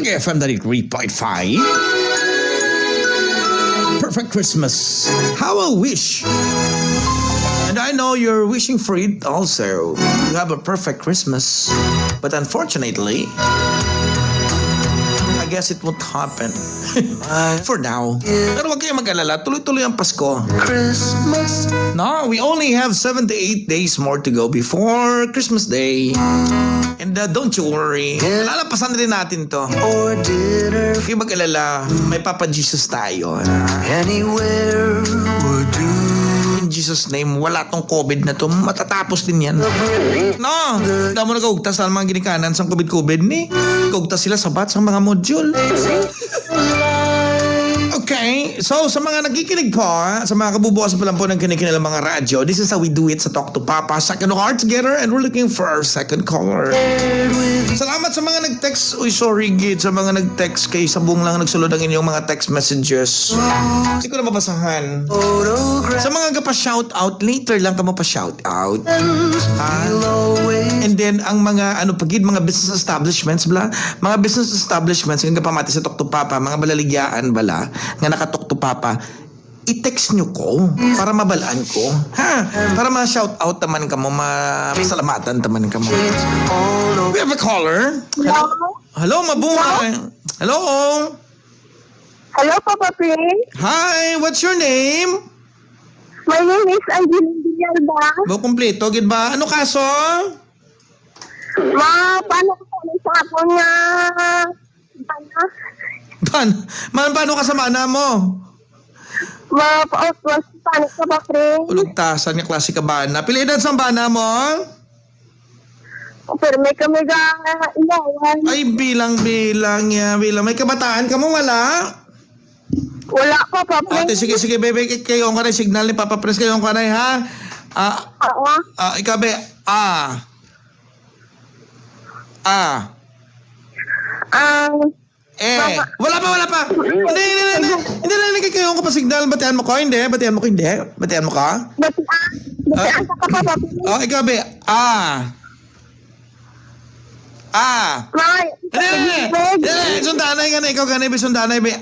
Talaga FM 93.5. Perfect Christmas. How I wish. And I know you're wishing for it also. You have a perfect Christmas. But unfortunately, I guess it won't happen. For now. Pero huwag kayong mag-alala. Tuloy-tuloy ang Pasko. Christmas. No, we only have 7 to 8 days more to go before Christmas Day. And don't you worry. Lalapasan rin natin to. Or dinner. Huwag kayong mag-alala. May Papa Jesus tayo. Anywhere would do. In Jesus' name, wala tong COVID na to. Matatapos din yan. No, dahil mo nag-ugtas na mga ginikanan sa COVID-COVID ni. Nag-ugtas sila sa bat sa mga module. Okay, so sa mga nakikinig po, sa mga kabubukas pa lang po ng kinikinig ng mga radyo, this is how we do it sa Talk to Papa. Second heart together and we're looking for our second caller. Salamat sa mga nag-text. Uy, sorry gid sa mga nag-text kay sabong lang nagsulod ang inyong mga text messages. Hindi ko na mabasahan. Sa mga pa-shout out, later lang ka mo pa-shout out. And then ang mga pagid mga business establishments mga business establishments nga pamati sa Talk to Papa, mga balaligyan bala nga naka-Talk to Papa, i-text nyo ko para mabalaan ko. Para ma-shout out naman ka mo, masalamatan naman ka mo. We have a caller. Hello? Hello, mabuhay. Hello. Hello, Papa Prince. Hi, what's your name? My name is Angeline Villalba. Bo kompleto, gid ba? Ano kaso? Paano ko sa ako nga? Paano ka sa mana mo? Paano ka ba, Prince? Ulugtasan niya klase ka bana. Pila edad sa bana mo? Pero may kami ga ilawan. Ay, bilang niya. May kabataan ka mo, wala? Wala pa, Papa Ate, Prince. sige, bebe. Kayo ka na signal ni Papa Prince. Kayo ka na, ha? Oo. Ikabe, wala pa. Hindi kayo ka pa signal. Batian mo ko, hindi. Batian mo ka? Batian ka pa, Papa Prince. Ikabe, Hindi. Sundanay ka na. Ikaw ka na, sundanay, be.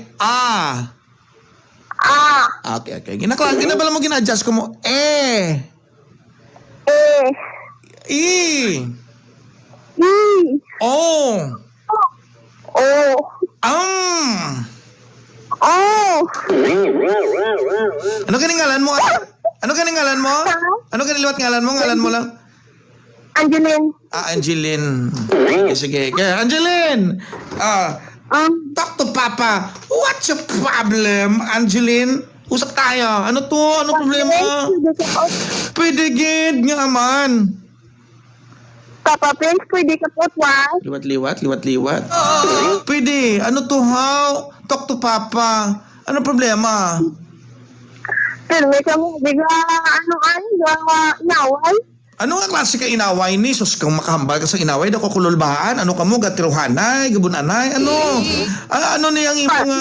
Okay. Ginabala mo, gina-adjust ko mo. Ano kaningalan mo? Ano kaniliwat ngalan mo? Ngalan mo lang? Angeline. Angeline. Sige. Kaya, Angeline! Talk to Papa. What's your problem, Angeline? Usap tayo. Ano to? Ano problema? Pwede gid nga man. Papa Prince, pwede ka po, twice. Liwat. Pwede. Ano to, how? Talk to Papa. Ano problema? Pero may kami, inaway. Ano nga klase ka inaway ni? Sus, kung makahambal ka sa inaway, dako kululbahaan. Ano ka mo? Gatiruhanay, gabunanay, ano? Ano niyang imong...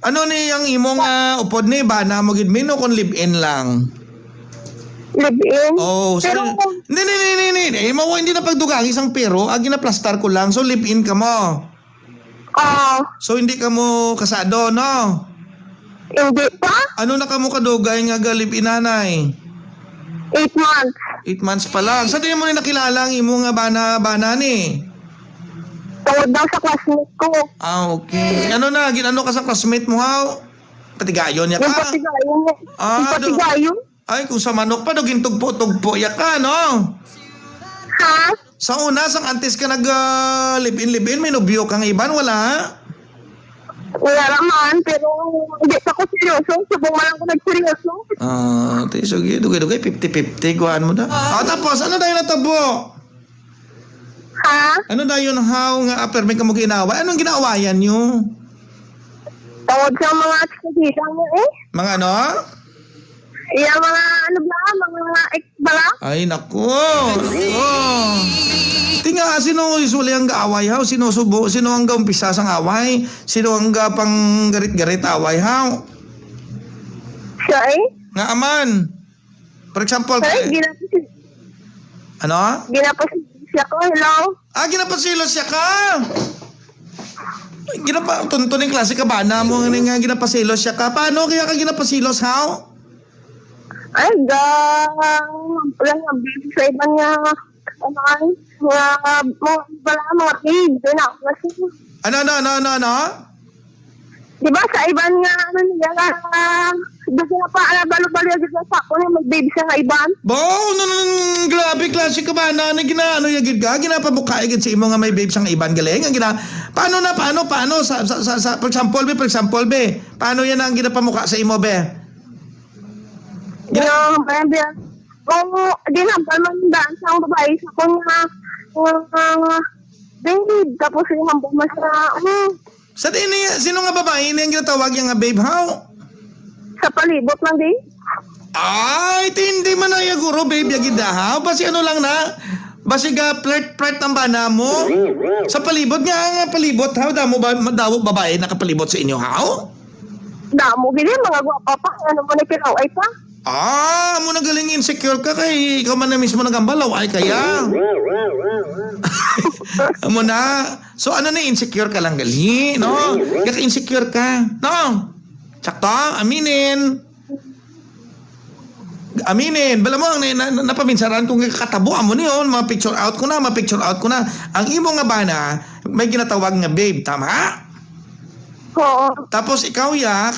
Ano niyang imong upod ni? Bana mo gid mino kung live-in lang. Live-in? Oh, so... Pero, Hindi. Hindi na pagdugang isang pero. Ginaplastar ko lang. So, live-in ka mo. So, hindi ka mo kasado, no? Hindi pa? Ano na ka mo kadugay nga live-in nanay? 8 months. 8 months pa lang. Saan din mo na nakilala ang imo nga bana ni? Tawad daw sa classmate ko. Okay. Ano na? Ginano ka sa classmate mo, ha? Patigayon niya ka? Yung patigayon. Yung patigayon. Ay, kung sa manok pa, dugin tugpo ya ka, no? Ha? Sa una, sang antes ka live-in, may nobyo kang iban, wala? Wala naman, pero hindi pa ako seryoso. Sabong malang ko nagseryoso. Sige, dugay-dugay, 50-50, guhaan mo na. Tapos, ano dahil natabo? Ha? Ano dahil yun, how nga, permit ka mo ginawa? Anong ginaawayan nyo? Tawad sa mga aksidita mo Mga ano? Mga ex-bala. Ay, naku. Tinga, sino usually ang gaaway, ha? Sino ang gaumpisa sang away? Sino ang pang garit-garit away, ha? Siya Nga aman. For example, Ginapos siya ko, hello? ginapasilo siya ka? Tuntuning klase ka ba na mo nga ginapasilos siya ka? Paano kaya ka ginapasilos, how? Ay, wala nga, baby sa iba niya, mga babe, na kasi, Ano? di ba sa iban nga, niya, gusto na pa, balo-balo yung gitna sa ako na may baby sa nga iban. Grabe, klase ka ba na ginaano yagid ka? Ginapabuka yagid sa imo nga may babe sang iban galing? Ang paano? For example, be, paano yan ang ginapamuka sa imo, be? Dinampal man daan sa ang babae sa kanya, babe, tapos yung hambong mas na, Sa din niya, sino nga babae na yung ginatawag yung nga babe, how? sa palibot lang din. Ay, hindi man na yaguro, babe, yagid how? Basi ano lang na? Basi ga flirt ang bana mo? Sa palibot nga palibot, how? Damo babae nakapalibot sa inyo, how? Damo, gini, mga gwapa pa, ano mo na pinaway pa. Mo na galing insecure ka kay ikaw man na mismo nagambalaw ay kaya. Amo na. So ano na insecure ka lang gali, no? Kaya insecure ka, no? Sakto, aminin. Bala mo ang napaminsaran kung kakatabo mo niyon, ma-picture out ko na. Ang imo nga bana may ginatawag nga babe, tama? Oo. Tapos ikaw ya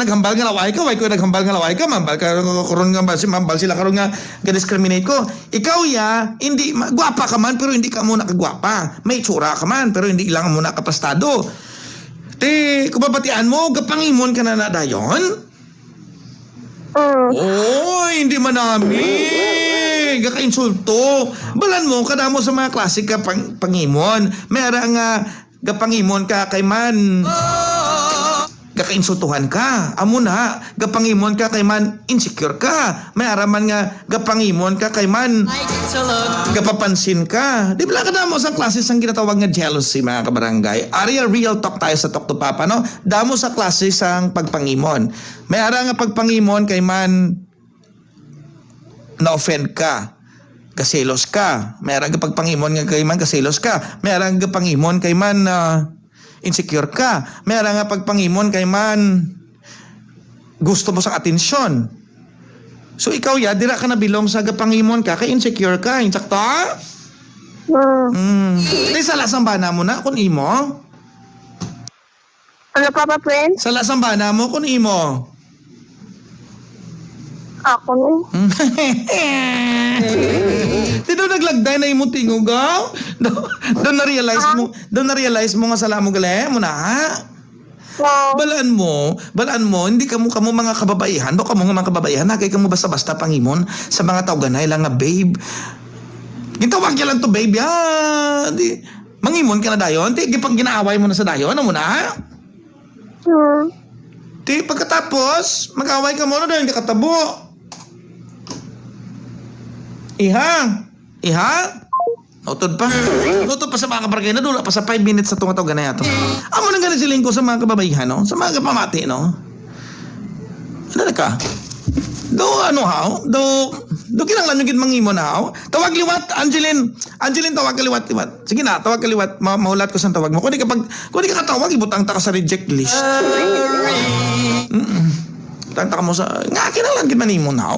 naghambal nga laway ka, ko naghambal nga laway ka, mambal ka karon nga mambal sila karon nga discriminate ko. Ikaw ya, hindi gwapa ka man pero hindi ka mo nakagwapa. May tsura ka man pero hindi lang mo nakapastado. Kung babatian mo, gapangimon ka na dayon? Hindi man namin. Gaka-insulto. Balan mo, kadamo sa mga klasik ka pangimon. Mera nga gapangimon ka kay man gakainsultuhan ka. Amo na, gapangimon ka kay man insecure ka. May araman nga gapangimon ka kay man gapapansin ka. Di ba kadamo sa klase sang ginatawag nga jealousy, mga kabarangay? Real talk tayo sa Talk to Papa, no? Damo sa klase sang pagpangimon. May ara nga pagpangimon kay man na-offend ka, kaselos ka. May arang pagpangimon nga kay man kaselos ka. May arang pagpangimon kay man insecure ka. May arang pagpangimon kay man gusto mo sa atensyon. So ikaw ya, dira ka na bilong sa gapangimon ka kay insecure ka. Insakto? Di sa lasang bana mo na kun imo? Ano pa pa, friend? Sa lasang bana mo kun imo? Ako no. Di daw naglagday na imong tingog, gaw? Daw na-realize mo nga sala mo gali mo na, ha? Balaan mo, hindi kamo mga kababaihan, do kamo nga mga kababaihan, nagay kamo basta-basta pangimon sa mga tawganay lang nga babe. Gitawag ya lang to babe, ya. Di, mangimon ka na dayon, di gipang ginaaway mo na sa dayon, ano mo na? Di, pagkatapos, mag-away ka mo na dayon, kakatabo. Iha? Notod pa sa mga kabarangay na dula pa sa 5 minutes sa tungataw ganay ato. Amo nang ganun siling ko sa mga kababaihan, no? Sa mga kapamati, no? Ano na ka? Do kinanglan yung mangimo na, haw? Tawag liwat, Angeline, tawag ka liwat. Sige na, tawag ka liwat, mahulat ko sa tawag mo. Kung di ka katawag, ibutang ta ka sa reject list. Tanta ka mo sa, nga kinanglan gid manimo na, haw?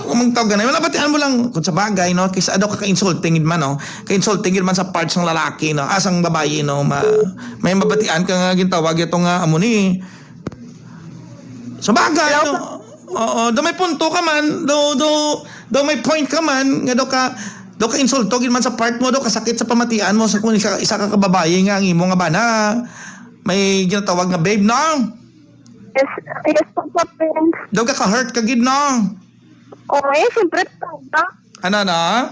Kung magtawag ganay, wala batian mo lang kung sa bagay, no? Kaysa adaw ka ka-insulting man, no? Ka-insulting man sa parts ng lalaki, no? Asang babae, no? May mabatian ka nga gintawag ito nga amo ni. Sa bagay, no? Oo, do may punto ka man, do may point ka man, nga do ka insulto gid man sa part mo, do kasakit sa pamatian mo sa kung isa ka kababae nga ang imo nga bana. May ginatawag nga babe, no? Yes, Papa, friend. Do ka hurt ka gid, no? Siyempre, tawag. Ano na?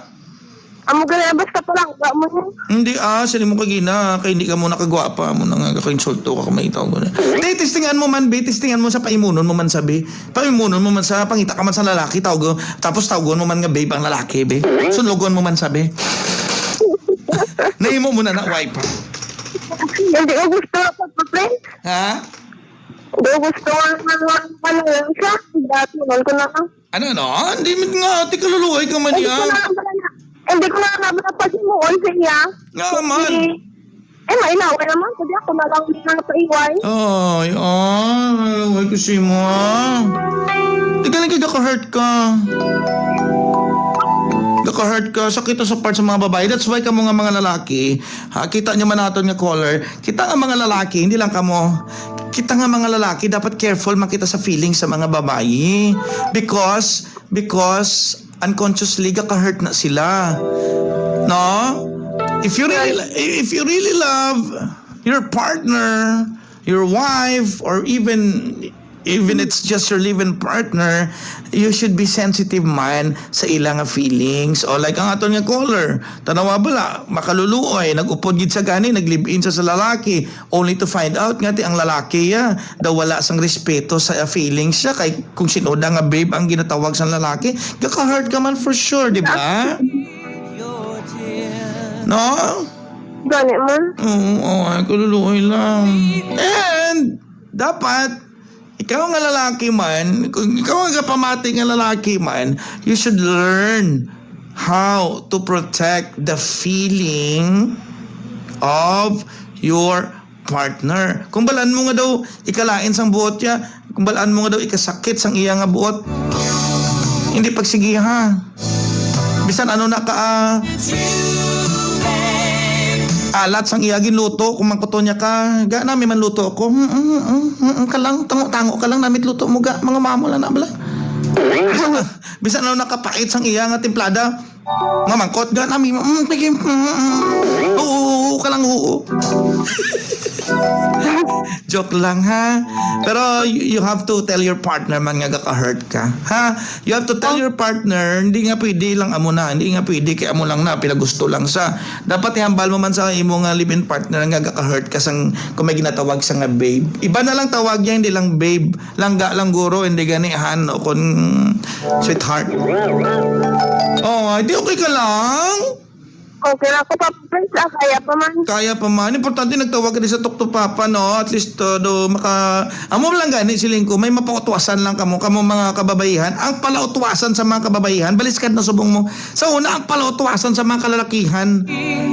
Amo ganyan, basta palangga mo niya. Hindi sili mo kagina, kay hindi ka mo nakagwapa mo nang kaka-insulto ka may tawag na. Testingan mo man, testingan mo sa paimunon mo man sabi. Paimunon mo man sa pangita ka man sa lalaki, tawag. Tapos tawagon mo man nga babe ang lalaki, be. Sunlogon mo man sabi. Naimo mo na wipe. Hindi ko gusto pa, friend. Ha? Hindi ko gusto lang siya. Dati, ko na ka. Ano? Hindi nga, ati kaluluhay ka man yan. Hindi ko na naman pag-imuon sa iya. Nga man. Eh, mainaway naman. Kasi ako na lang napaiwan. Ay, kasi mo. Di ka lang kagaka-hurt ka. Naka-hurt ka, sakit sa part sa mga babae. That's why kamo nga mga lalaki, kita niyo man naton nga caller, kita nga mga lalaki, hindi lang kamo, kita nga mga lalaki, dapat careful makita sa feelings sa mga babae. Because unconsciously ka-hurt na sila. No? If you really love your partner, your wife, or even it's just your live-in partner, you should be sensitive man sa ilang nga feelings. O like ang aton nga caller, tanawa bala, makaluluoy, nag-upod gid sa gani, nag-live-in sa lalaki, only to find out nga ang lalaki daw wala sang respeto sa feelings siya, kay kung sinoda nga babe ang ginatawag sa lalaki, kaka-hurt ka man for sure, di ba? No? Gani man. Oo, ay kaluluoy lang. And dapat ikaw nga lalaki man, kung ikaw nga pamati nga lalaki man, you should learn how to protect the feeling of your partner. Kung balaan mo nga daw ikalain sang buot niya, kung balaan mo nga daw ikasakit sang iya nga buot, hindi pagsige ha. Bisan ano na ka alat sang iyagin luto, kung mangkuto niya ka, ga namin man luto ako. Ka lang, tango ka lang namit luto mo ga, mga mamo lang na bala. Bisan ano nakapait sang iya nga timplada, nga mangkot ga namin, oo ka lang, oo. Joke lang ha. Pero you have to tell your partner man nga ka-hurt ka. Ha? You have to tell your partner, hindi nga pwede lang amo na, hindi nga pwede kay amo lang na, pinagusto lang sa. Dapat ihambal mo man sa imo nga live-in partner nga ka-hurt ka sang kung may ginatawag sa nga babe. Iba na lang tawag niya, hindi lang babe. Langga lang guro, hindi ganihan o kun sweetheart. Oh, hindi okay ka lang? Okay na ako, Papa Prince. Kaya pa man. Kaya pa man. Importante nagtawag ka din sa Talk to Papa, no? At least, do, amo lang gani, siling ko, may mapautwasan lang kamo mga kababaihan. Ang palautwasan sa mga kababaihan, baliskad na subong mo. Sa una, ang palautwasan sa mga kalalakihan.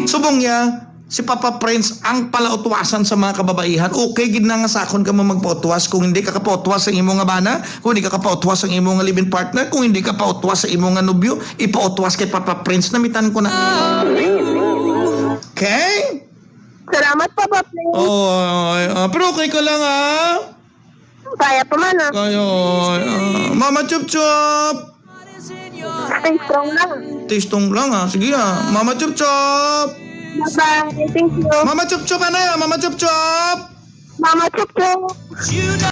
Subong niya, si Papa Prince, ang palautwasan sa mga kababaihan. Okay, gid na nga sakon ka mo magpautwas. Kung hindi ka kapautwas sa imo nga bana, kung hindi ka kapautwas sa imo nga live-in partner, kung hindi ka pautwas sa imo nga nobyo, ipautwas kay Papa Prince, namitan ko na. Okay? Salamat, Papa Prince. Pero okay ka lang Kaya pa man Kayo, Mama Chup Chup. Stay strong lang. Tistong lang sige Mama Chup Chup. Bye-bye. Thank you. Mama Chup Chup, ano yun? Mama Chup Chup. Mama Chup Chup.